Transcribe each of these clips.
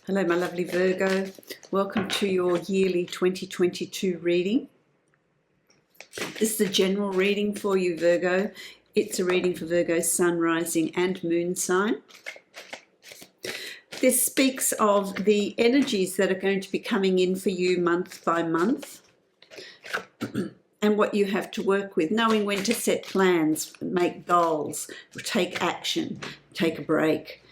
Hello, my lovely Virgo. Welcome to your yearly 2022 reading. This is a general reading for you, Virgo. It's a reading for Virgo's sun, rising and moon sign. This speaks of the energies that are going to be coming in for you month by month and what you have to work with, knowing when to set plans, make goals, take action, take a break.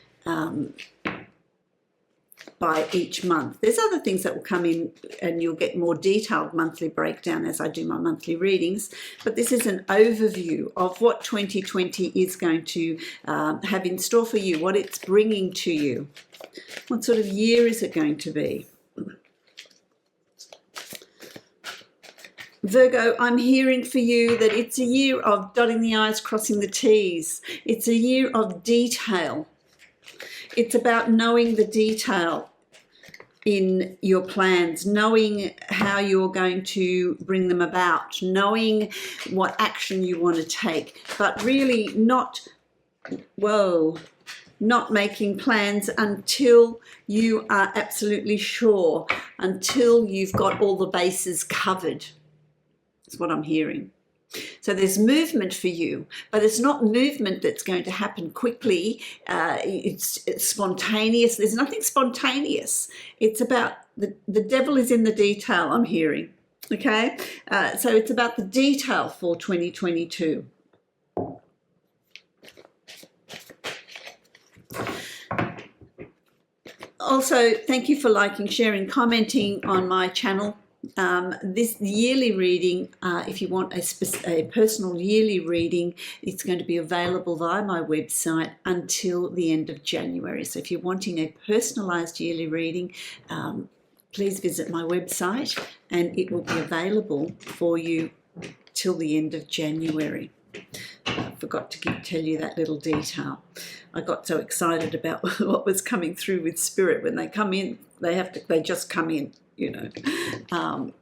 By each month. There's other things that will come in and you'll get more detailed monthly breakdown as I do my monthly readings, but this is an overview of what 2020 is going to have in store for you, what it's bringing to you. What sort of year is it going to be? Virgo, I'm hearing for you that it's a year of dotting the I's, crossing the T's. It's a year of detail. It's about knowing the detail in your plans, knowing how you're going to bring them about, knowing what action you want to take, but really not making plans until you are absolutely sure, until you've got all the bases covered. That's what I'm hearing. So there's movement for you, but it's not movement that's going to happen quickly. It's spontaneous. There's nothing spontaneous. It's about the devil is in the detail, I'm hearing. Okay? So it's about the detail for 2022. Also, thank you for liking, sharing, commenting on my channel. This yearly reading, if you want a personal yearly reading, it's going to be available via my website until the end of January. So if you're wanting a personalised yearly reading, please visit my website and it will be available for you till the end of January. I forgot to tell you that little detail. I got so excited about what was coming through with Spirit. When they come in, they just come in. You know.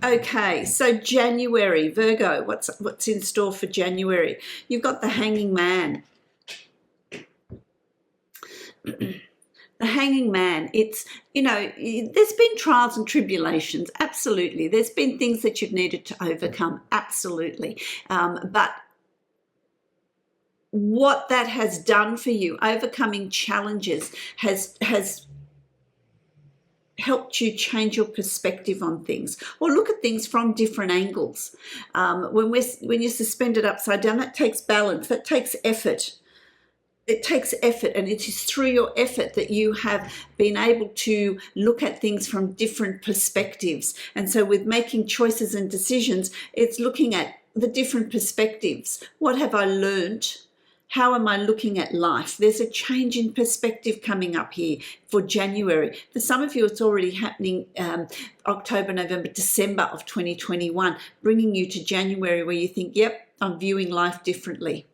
Okay, so January, Virgo, what's in store for January? You've got the Hanging Man. The Hanging Man, it's, you know, there's been trials and tribulations, absolutely. There's been things that you've needed to overcome, absolutely. But what that has done for you, overcoming challenges, has helped you change your perspective on things or look at things from different angles. When you're suspended upside down, that takes balance, that takes effort. It takes effort, and it is through your effort that you have been able to look at things from different perspectives. And so with making choices and decisions, it's looking at the different perspectives. What have I learned? How am I looking at life? There's a change in perspective coming up here for January. For some of you, it's already happening October, November, December of 2021, bringing you to January where you think, yep, I'm viewing life differently.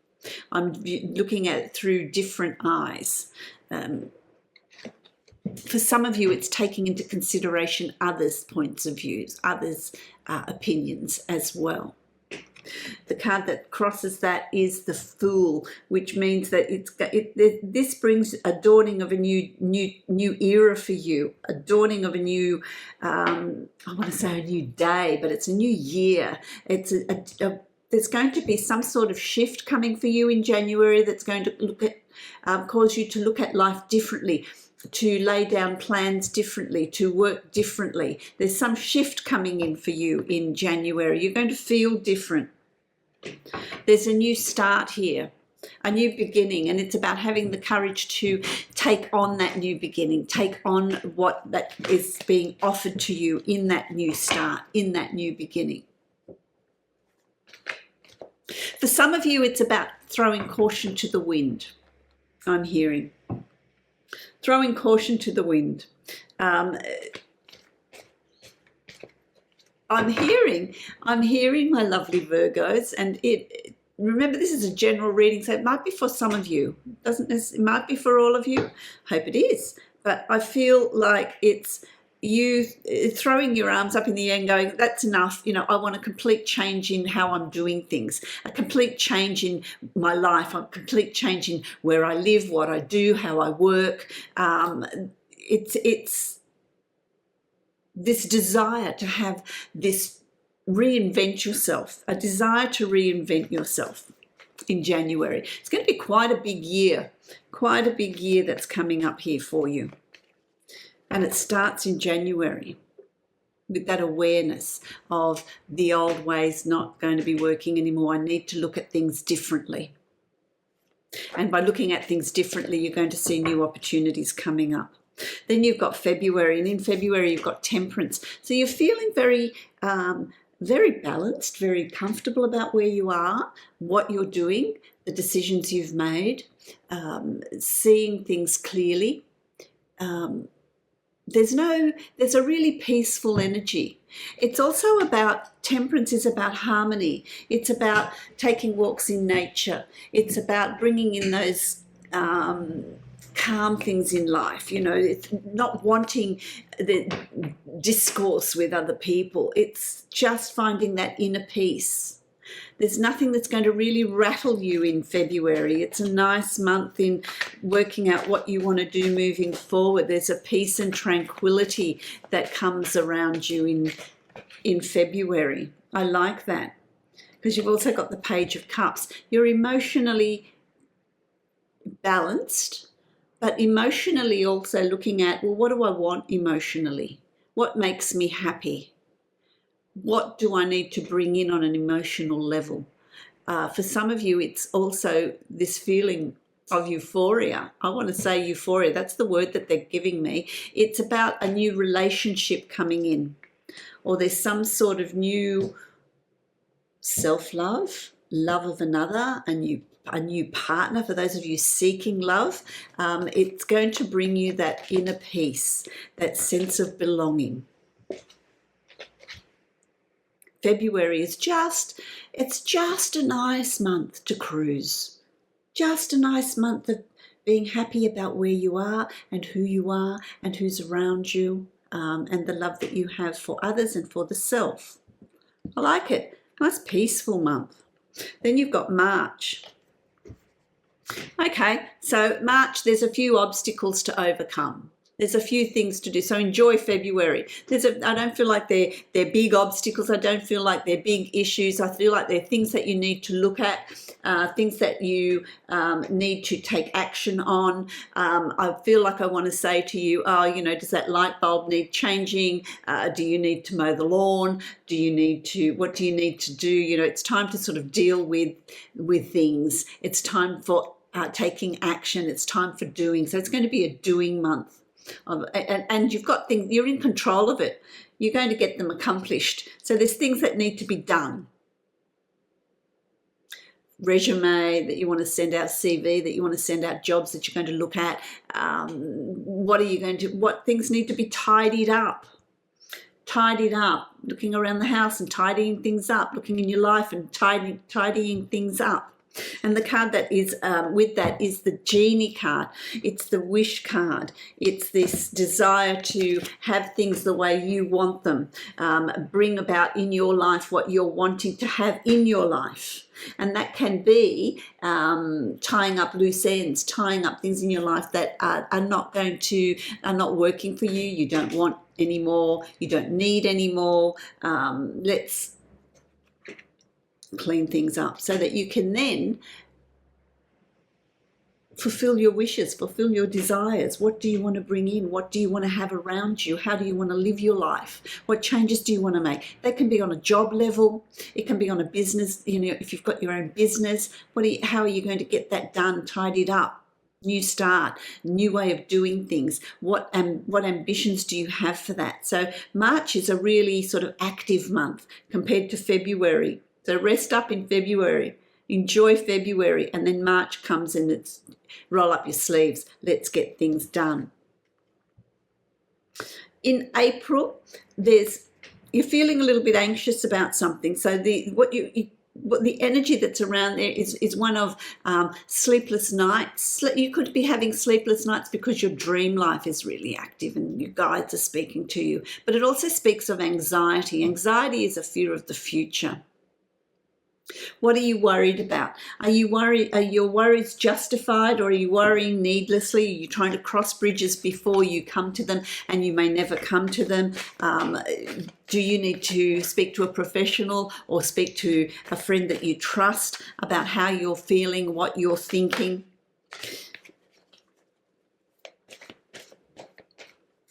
I'm looking at it through different eyes. For some of you, it's taking into consideration others' points of views, others' opinions as well. The card that crosses that is the Fool, which means that this brings a dawning of a new era for you, a dawning of a new, I want to say a new day, but it's a new year. It's there's going to be some sort of shift coming for you in January that's going to cause you to look at life differently, to lay down plans differently, to work differently. There's some shift coming in for you in January. You're going to feel different. There's a new start here, a new beginning, and it's about having the courage to take on that new beginning, take on what that is being offered to you in that new start, in that new beginning. For some of you, it's about throwing caution to the wind, I'm hearing. Throwing caution to the wind. I'm hearing, my lovely Virgos, and remember, this is a general reading, so it might be for some of you. It might be for all of you. Hope it is. But I feel like it's you throwing your arms up in the air and going, that's enough. You know, I want a complete change in how I'm doing things, a complete change in my life, a complete change in where I live, what I do, how I work. It's this desire to have this reinvent yourself, a desire to reinvent yourself in January. It's going to be quite a big year that's coming up here for you. And it starts in January with that awareness of the old ways not going to be working anymore. I need to look at things differently. And by looking at things differently, you're going to see new opportunities coming up. Then you've got February, and in February you've got Temperance. So you're feeling very balanced, very comfortable about where you are, what you're doing, the decisions you've made, seeing things clearly. There's a really peaceful energy. It's also about, Temperance is about harmony. It's about taking walks in nature. It's about bringing in those calm things in life. You know, it's not wanting the discourse with other people. It's just finding that inner peace. There's nothing that's going to really rattle you in February. It's a nice month in working out what you want to do moving forward. There's a peace and tranquility that comes around you in February. I like that, because you've also got the Page of Cups. You're emotionally balanced, but emotionally also looking at, well, what do I want emotionally? What makes me happy? What do I need to bring in on an emotional level? For some of you, it's also this feeling of euphoria. I want to say euphoria. That's the word that they're giving me. It's about a new relationship coming in, or there's some sort of new self-love, love of another, a new partner. For those of you seeking love, it's going to bring you that inner peace, that sense of belonging. February is just a nice month to cruise. Just a nice month of being happy about where you are and who's around you, and the love that you have for others and for the self. I like it. Nice peaceful month. Then you've got March. Okay, so March, there's a few obstacles to overcome. There's a few things to do. So enjoy February. I don't feel like they're big obstacles. I don't feel like they're big issues. I feel like they're things that you need to look at, things that you need to take action on. I feel like I want to say to you, does that light bulb need changing? Do you need to mow the lawn? What do you need to do? You know, it's time to sort of deal with things. It's time for taking action. It's time for doing. So it's going to be a doing month. And you've got things, you're in control of it. You're going to get them accomplished. So there's things that need to be done. Resume that you want to send out, CV that you want to send out, jobs that you're going to look at. What things need to be tidied up? Tidied up, looking around the house and tidying things up, looking in your life and tidying things up. And the card that is with that is the Genie card. It's the wish card. It's this desire to have things the way you want them. Bring about in your life what you're wanting to have in your life. And that can be tying up loose ends, tying up things in your life that are not working for you. You don't want anymore. You don't need anymore. Let's clean things up so that you can then fulfill your wishes, fulfill your desires. What do you want to bring in? What do you want to have around you? How do you want to live your life? What changes do you want to make? That can be on a job level. It can be on a business. You know, if you've got your own business, how are you going to get that done, tidied up? New start, new way of doing things. What ambitions do you have for that? So March is a really sort of active month compared to February. So rest up in February, enjoy February, and then March comes and it's roll up your sleeves. Let's get things done. In April, you're feeling a little bit anxious about something. So what the energy that's around there is one of sleepless nights. You could be having sleepless nights because your dream life is really active and your guides are speaking to you. But it also speaks of anxiety. Anxiety is a fear of the future. What are you worried about? Are you worried? Are your worries justified, or are you worrying needlessly? Are you trying to cross bridges before you come to them, and you may never come to them? Do you need to speak to a professional or speak to a friend that you trust about how you're feeling, what you're thinking?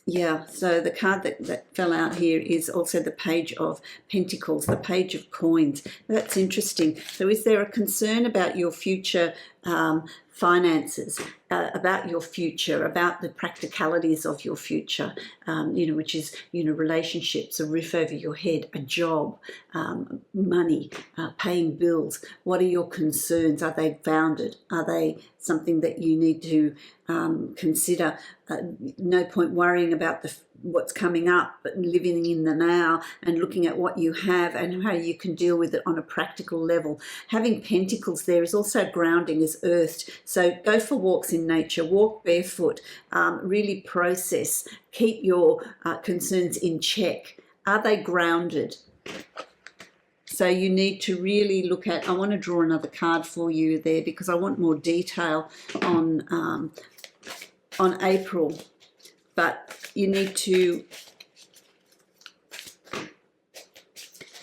Yeah, so the card that fell out here is also the Page of Pentacles, the Page of Coins. That's interesting. So is there a concern about your future finances, about your future, about the practicalities of your future, which is, relationships, a roof over your head, a job, money, paying bills? What are your concerns? Are they founded? Are they something that you need to consider? No point worrying about what's coming up, but living in the now and looking at what you have and how you can deal with it on a practical level. Having pentacles there is also grounding, as earthed. So go for walks in nature, walk barefoot, really process, keep your concerns in check. Are they grounded? So you need to really look at, I want to draw another card for you there because I want more detail on April. But you need to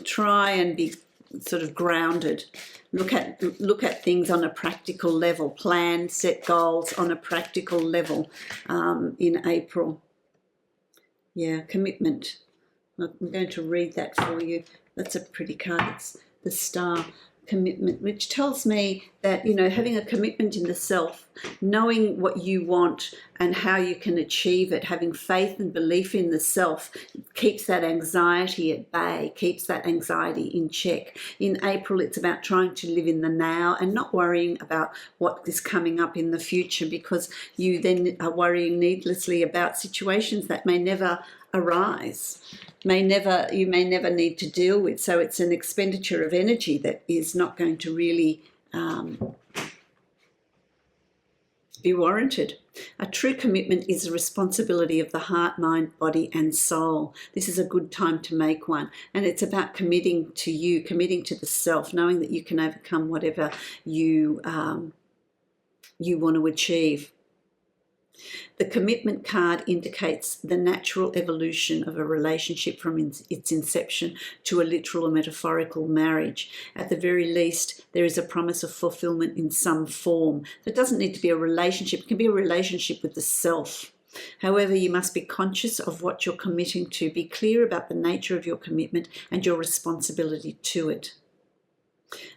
try and be sort of grounded. Look at things on a practical level. Plan, set goals on a practical level in April. Yeah, commitment. I'm going to read that for you. That's a pretty card. It's the Star. Commitment, which tells me that, having a commitment in the self, knowing what you want and how you can achieve it, having faith and belief in the self, keeps that anxiety at bay, keeps that anxiety in check. In April, it's about trying to live in the now and not worrying about what is coming up in the future, because you then are worrying needlessly about situations that may never arise, you may never need to deal with. So it's an expenditure of energy that is not going to really be warranted. A true commitment is a responsibility of the heart, mind, body and soul. This is a good time to make one, and it's about committing to you, committing to the self, knowing that you can overcome whatever you want to achieve. The commitment card indicates the natural evolution of a relationship from its inception to a literal or metaphorical marriage. At the very least, there is a promise of fulfillment in some form. It doesn't need to be a relationship. It can be a relationship with the self. However, you must be conscious of what you're committing to. Be clear about the nature of your commitment and your responsibility to it.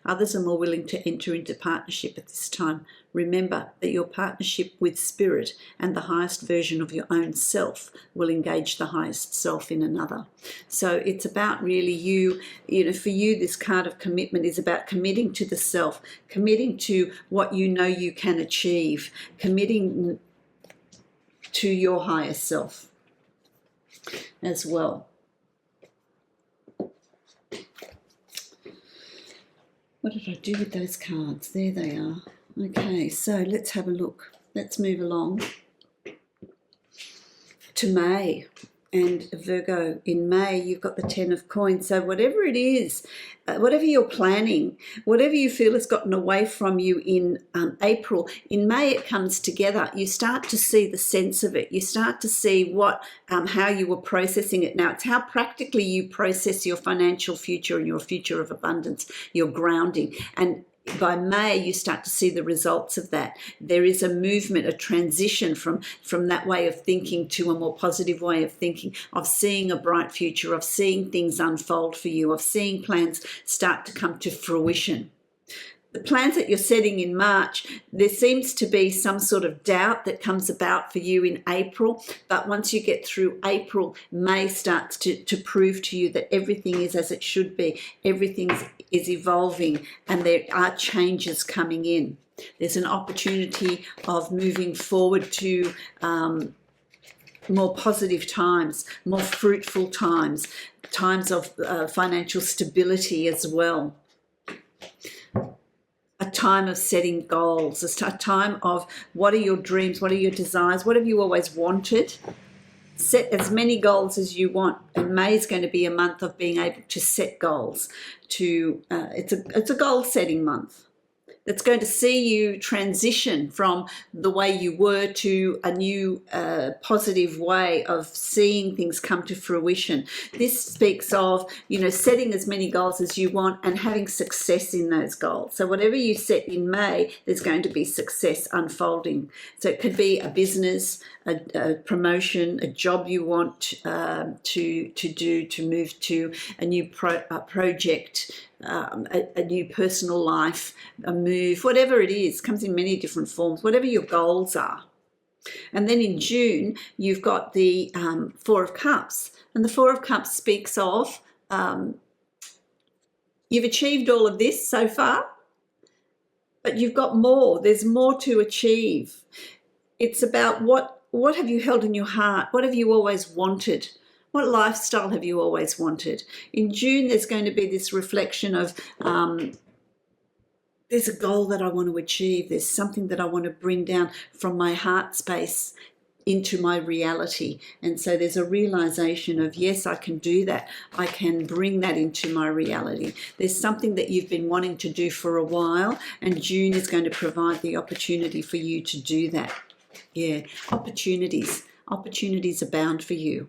Others are more willing to enter into partnership at this time. Remember that your partnership with spirit and the highest version of your own self will engage the highest self in another. So it's about really for you, this card of commitment is about committing to the self, committing to what you know you can achieve, committing to your higher self as well. What did I do with those cards? There they are. Okay, so let's have a look. Let's move along to May. And Virgo, in May, you've got the 10 of coins. So whatever it is, whatever you're planning, whatever you feel has gotten away from you in April, in May it comes together. You start to see the sense of it. You start to see how you were processing it. Now, it's how practically you process your financial future and your future of abundance, your grounding. And by May, you start to see the results of that. There is a movement, a transition from that way of thinking to a more positive way of thinking, of seeing a bright future, of seeing things unfold for you, of seeing plans start to come to fruition. The plans that you're setting in March, there seems to be some sort of doubt that comes about for you in April. But once you get through April, May starts to prove to you that everything is as it should be. Everything is evolving and there are changes coming in. There's an opportunity of moving forward to more positive times, more fruitful times, times of financial stability as well. time of setting goals, a time of what are your dreams, what are your desires, what have you always wanted. Set as many goals as you want, and May is going to be a month of being able to set goals. It's a goal setting month that's going to see you transition from the way you were to a new positive way of seeing things come to fruition. This speaks of, setting as many goals as you want and having success in those goals. So whatever you set in May, there's going to be success unfolding. So it could be a business, a promotion, a job you want to move to, a new project, a new personal life, a move, whatever it is, comes in many different forms, whatever your goals are. And then in June, you've got the Four of Cups. And the Four of Cups speaks of you've achieved all of this so far, but you've got more. There's more to achieve. It's about what have you held in your heart? What have you always wanted? What lifestyle have you always wanted? In June, there's going to be this reflection of there's a goal that I want to achieve. There's something that I want to bring down from my heart space into my reality. And so there's a realization of, yes, I can do that. I can bring that into my reality. There's something that you've been wanting to do for a while, and June is going to provide the opportunity for you to do that. Yeah, opportunities abound for you.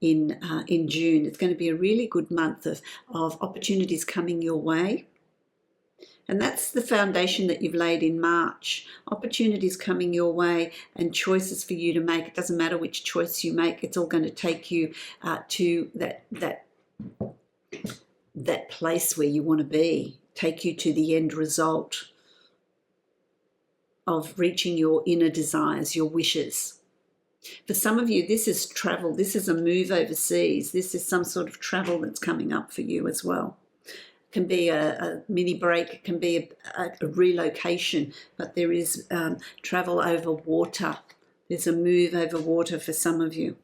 In June, it's going to be a really good month of opportunities coming your way. And that's the foundation that you've laid in March. Opportunities coming your way and choices for you to make. It doesn't matter which choice you make. It's all going to take you to that place where you want to be. Take you to the end result of reaching your inner desires, your wishes. For some of you, this is travel. This is a move overseas. This is some sort of travel that's coming up for you as well. It can be a mini break. It can be a relocation, but there is travel over water. There's a move over water for some of you.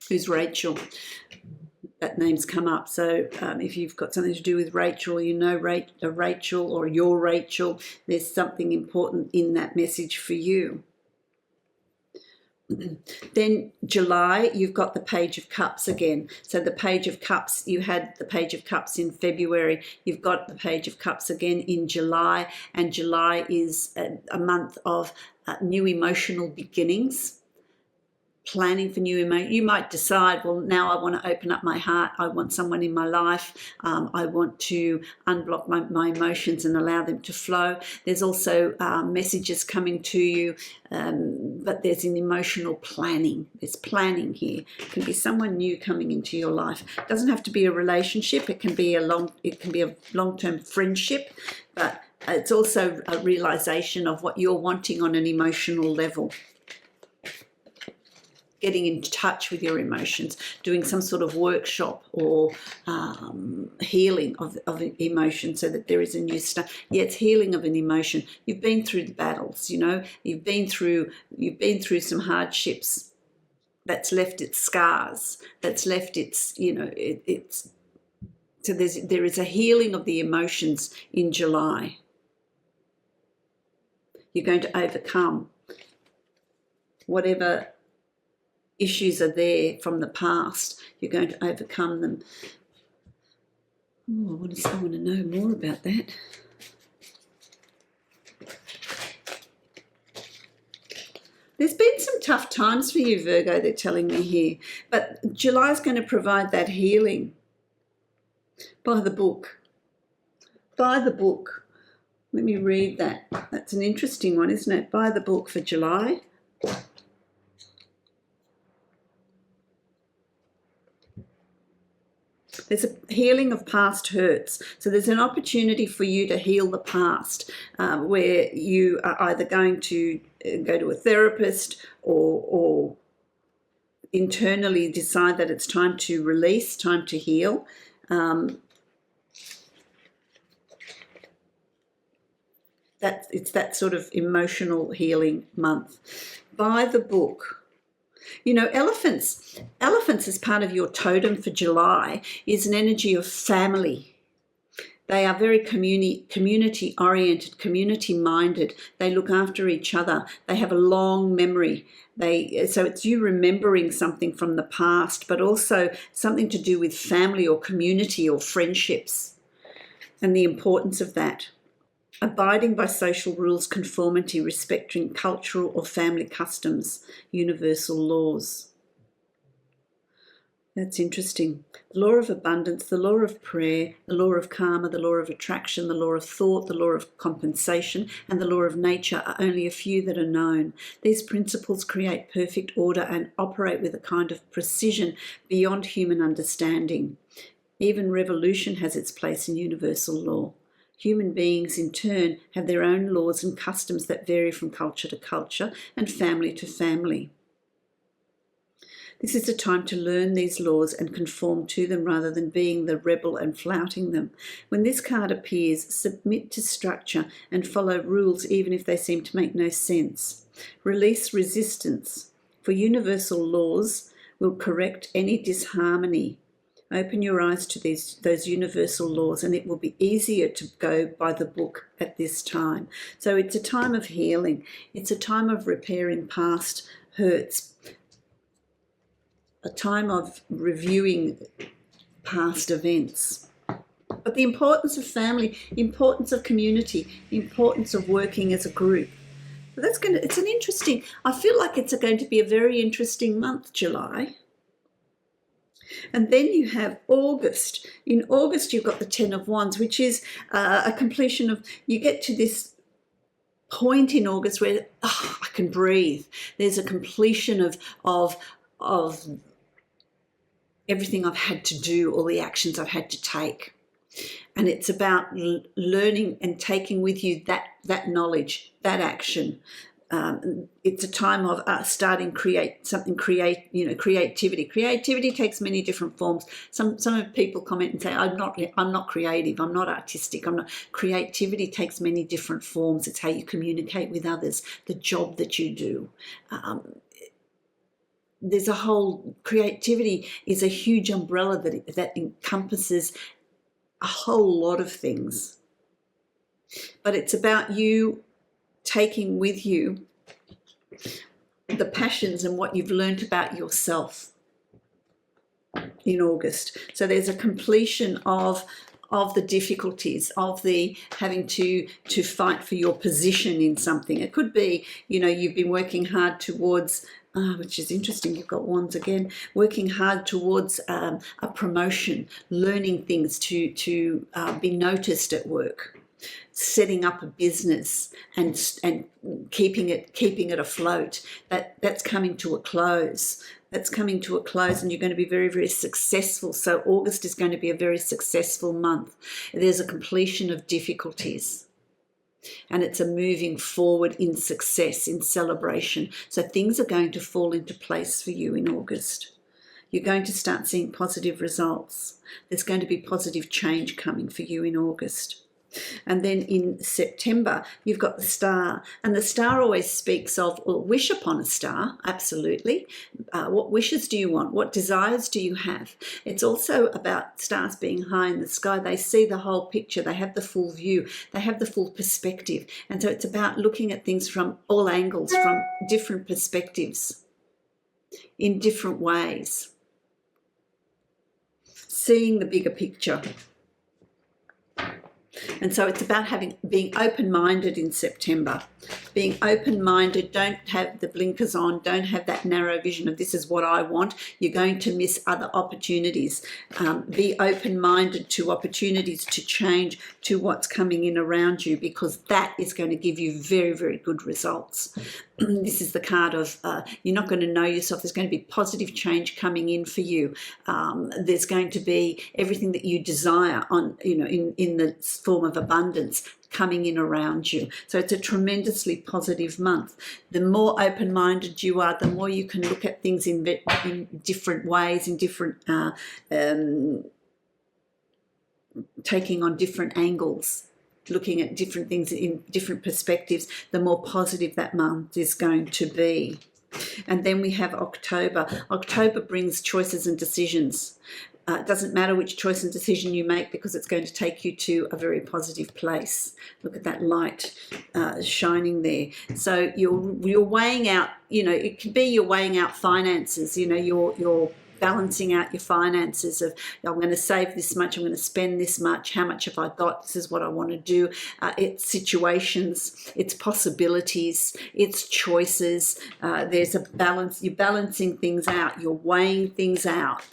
Who's Rachel? That name's come up. So if you've got something to do with Rachel, Rachel or your Rachel, there's something important in that message for you. Then July, you've got the Page of Cups again. So the Page of Cups, you had the Page of Cups in February. You've got the Page of Cups again in July. And July is a month of new emotional beginnings. Planning for new emotion. You might decide, well, now I want to open up my heart. I want someone in my life. I want to unblock my emotions and allow them to flow. There's also messages coming to you, but there's an emotional planning. There's planning here. It can be someone new coming into your life. It doesn't have to be a relationship. It can be a long-term friendship, but it's also a realization of what you're wanting on an emotional level. Getting in touch with your emotions, doing some sort of workshop or healing of emotion so that there is a new start. Yeah, it's healing of an emotion. You've been through the battles, you've been through some hardships. That's left its scars. That's left its, it's. So there is a healing of the emotions in July. You're going to overcome whatever issues are there from the past. You're going to overcome them. Oh, I want to know more about that. There's been some tough times for you, Virgo, they're telling me here. But July's going to provide that healing. By the book. By the book. Let me read that. That's an interesting one, isn't it? By the book for July. There's a healing of past hurts. So there's an opportunity for you to heal the past, where you are either going to go to a therapist or internally decide that it's time to release, time to heal. It's that sort of emotional healing month. By the book. Elephants as part of your totem for July is an energy of family. They are very community-oriented, community-minded. They look after each other. They have a long memory. So it's you remembering something from the past, but also something to do with family or community or friendships and the importance of that. Abiding by social rules, conformity, respecting cultural or family customs, universal laws. That's interesting. The law of abundance, the law of prayer, the law of karma, the law of attraction, the law of thought, the law of compensation, and the law of nature are only a few that are known. These principles create perfect order and operate with a kind of precision beyond human understanding. Even revolution has its place in universal law. Human beings, in turn, have their own laws and customs that vary from culture to culture and family to family. This is a time to learn these laws and conform to them rather than being the rebel and flouting them. When this card appears, submit to structure and follow rules even if they seem to make no sense. Release resistance, for universal laws will correct any disharmony. Open your eyes to those universal laws, and it will be easier to go by the book at this time. So it's a time of healing. It's a time of repairing past hurts, a time of reviewing past events. But the importance of family, importance of community, importance of working as a group. So it's an interesting, I feel like it's going to be a very interesting month, July. And then you have August. In August, you've got the Ten of Wands, which is a completion of, you get to this point in August where I can breathe. There's a completion of everything I've had to do, all the actions I've had to take. And it's about learning and taking with you that knowledge, that action. It's a time of starting creativity. Creativity takes many different forms. Some people comment and say, I'm not creative, I'm not artistic, Creativity takes many different forms. It's how you communicate with others, the job that you do. There's a whole, creativity is a huge umbrella that encompasses a whole lot of things. But it's about you taking with you the passions and what you've learned about yourself in August. So there's a completion of the difficulties, of the having to fight for your position in something. It could be, you've been working hard towards, which is interesting, you've got Wands again, working hard towards a promotion, learning things to be noticed at work, setting up a business and keeping it afloat. That's coming to a close. That's coming to a close, and you're going to be very, very successful. So August is going to be a very successful month. There's a completion of difficulties, and it's a moving forward in success, in celebration. So things are going to fall into place for you in August. You're going to start seeing positive results. There's going to be positive change coming for you in August. And then in September, you've got the star. And the star always speaks of, well, wish upon a star, absolutely. What wishes do you want? What desires do you have? It's also about stars being high in the sky. They see the whole picture. They have the full view. They have the full perspective. And so it's about looking at things from all angles, from different perspectives, in different ways. Seeing the bigger picture. And so it's about being open-minded in September. Being open-minded, don't have the blinkers on, don't have that narrow vision of this is what I want. You're going to miss other opportunities. Be open-minded to opportunities to change, to what's coming in around you, because that is going to give you very, very good results. This is the card of you're not going to know yourself. There's going to be positive change coming in for you. There's going to be everything that you desire in the form of abundance coming in around you. So it's a tremendously positive month. The more open-minded you are, the more you can look at things in different ways, in different taking on different angles. Looking at different things in different perspectives, the more positive that month is going to be. And then we have October. October brings choices and decisions. It doesn't matter which choice and decision you make, because it's going to take you to a very positive place. Look at that light shining there. So you're weighing out, it could be you're weighing out finances, you're balancing out your finances of, I'm going to save this much, I'm going to spend this much, how much have I got, this is what I want to do. It's situations, it's possibilities, it's choices. There's a balance. You're balancing things out, you're weighing things out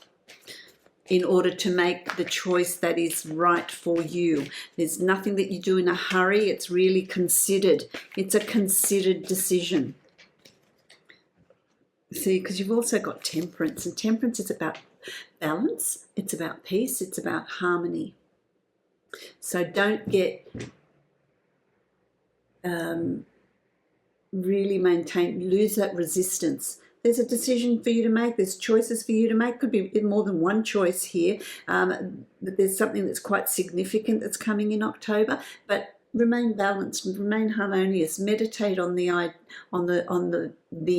in order to make the choice that is right for you. There's nothing that you do in a hurry. It's really considered. It's a considered decision. See, because you've also got temperance, and temperance is about balance, it's about peace, it's about harmony. So don't get really lose that resistance. There's a decision for you to make, there's choices for you to make, could be more than one choice here. There's something that's quite significant that's coming in October, but remain balanced, remain harmonious, meditate on the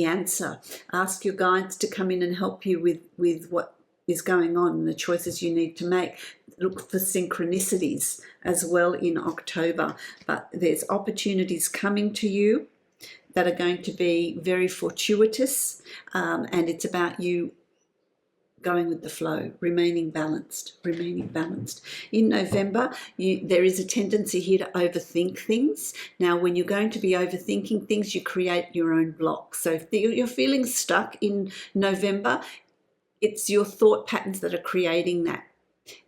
answer. Ask your guides to come in and help you with what is going on and the choices you need to make. Look for synchronicities as well in October, but there's opportunities coming to you that are going to be very fortuitous, and it's about you going with the flow, remaining balanced. In November, there is a tendency here to overthink things. Now, when you're going to be overthinking things, you create your own blocks. So if you're feeling stuck in November, it's your thought patterns that are creating that.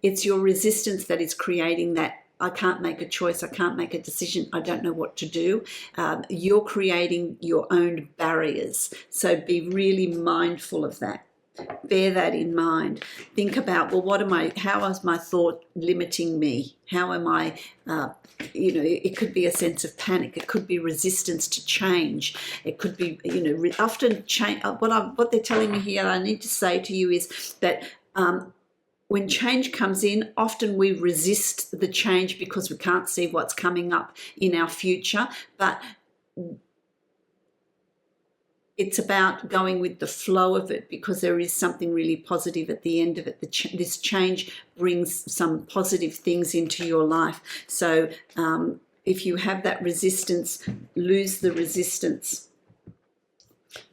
It's your resistance that is creating that. I can't make a choice, I can't make a decision, I don't know what to do. You're creating your own barriers. So be really mindful of that. Bear that in mind. Think about, well, how is my thought limiting me? How am I, it could be a sense of panic. It could be resistance to change. It could be, often change. What they're telling me here, I need to say to you is that when change comes in, often we resist the change because we can't see what's coming up in our future. But it's about going with the flow of it, because there is something really positive at the end of it. This change brings some positive things into your life. So if you have that resistance, lose the resistance.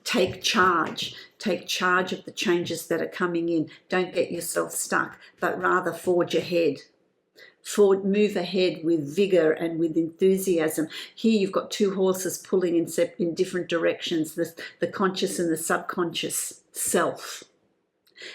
Take charge. Take charge of the changes that are coming in. Don't get yourself stuck, but rather forge ahead. Move ahead with vigor and with enthusiasm. Here you've got two horses pulling in different directions, the conscious and the subconscious self.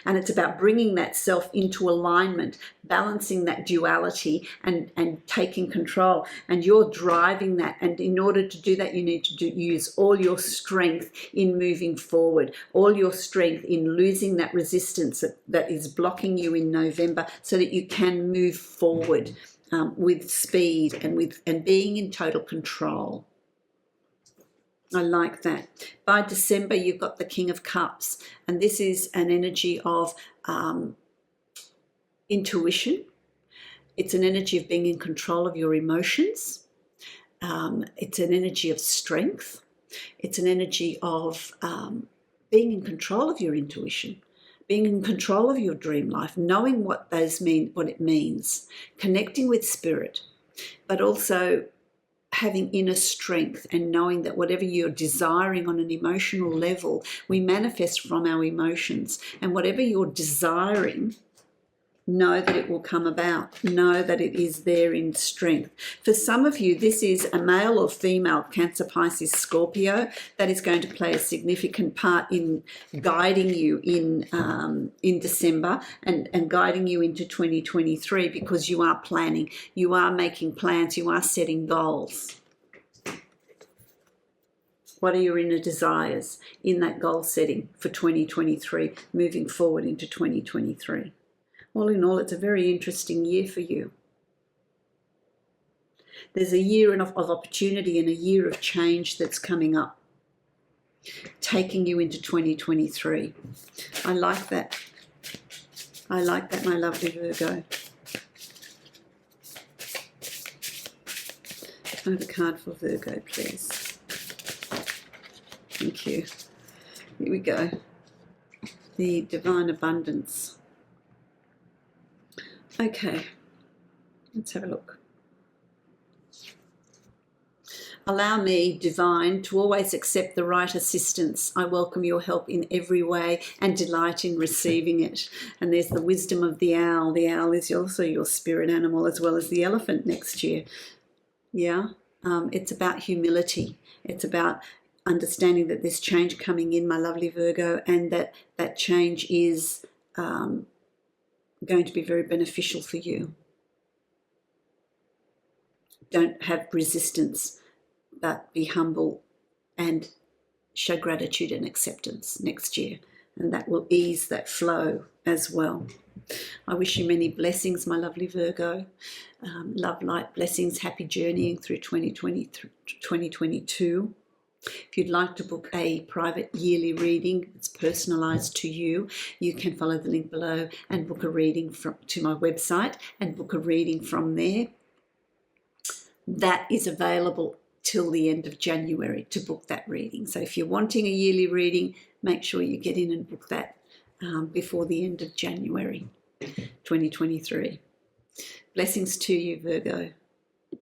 And it's about bringing that self into alignment, balancing that duality and taking control. And you're driving that. And in order to do that, you need to use all your strength in moving forward, all your strength in losing that resistance that is blocking you in November, so that you can move forward with speed and being in total control. I like that. By December, you've got the King of Cups, and this is an energy of intuition. It's an energy of being in control of your emotions. It's an energy of strength. It's an energy of being in control of your intuition, being in control of your dream life, knowing what it means, connecting with spirit, but also having inner strength and knowing that whatever you're desiring on an emotional level, we manifest from our emotions. And whatever you're desiring, know that it will come about. Know that it is there in strength. For some of you, this is a male or female Cancer, Pisces, Scorpio that is going to play a significant part in guiding you in December and guiding you into 2023, because you are planning, you are making plans, you are setting goals. What are your inner desires in that goal setting for 2023, moving forward into 2023? All in all, it's a very interesting year for you. There's a year of opportunity and a year of change that's coming up, taking you into 2023. I like that. I like that, my lovely Virgo. Another card for Virgo, please. Thank you. Here we go. The Divine Abundance. Okay, let's have a look. Allow me, Divine, to always accept the right assistance. I welcome your help in every way and delight in receiving it. And there's the wisdom of the owl. The owl is also your spirit animal, as well as the elephant next year. Yeah, it's about humility. It's about understanding that there's change coming in, my lovely Virgo, and that change is going to be very beneficial for you. Don't have resistance, but be humble and show gratitude and acceptance next year, and that will ease that flow as well. I wish you many blessings, my lovely Virgo. Love, light, blessings, happy journeying through 2022. If you'd like to book a private yearly reading that's personalised to you, you can follow the link below and book a reading to my website and book a reading from there. That is available till the end of January to book that reading. So if you're wanting a yearly reading, make sure you get in and book that before the end of January 2023. Blessings to you, Virgo.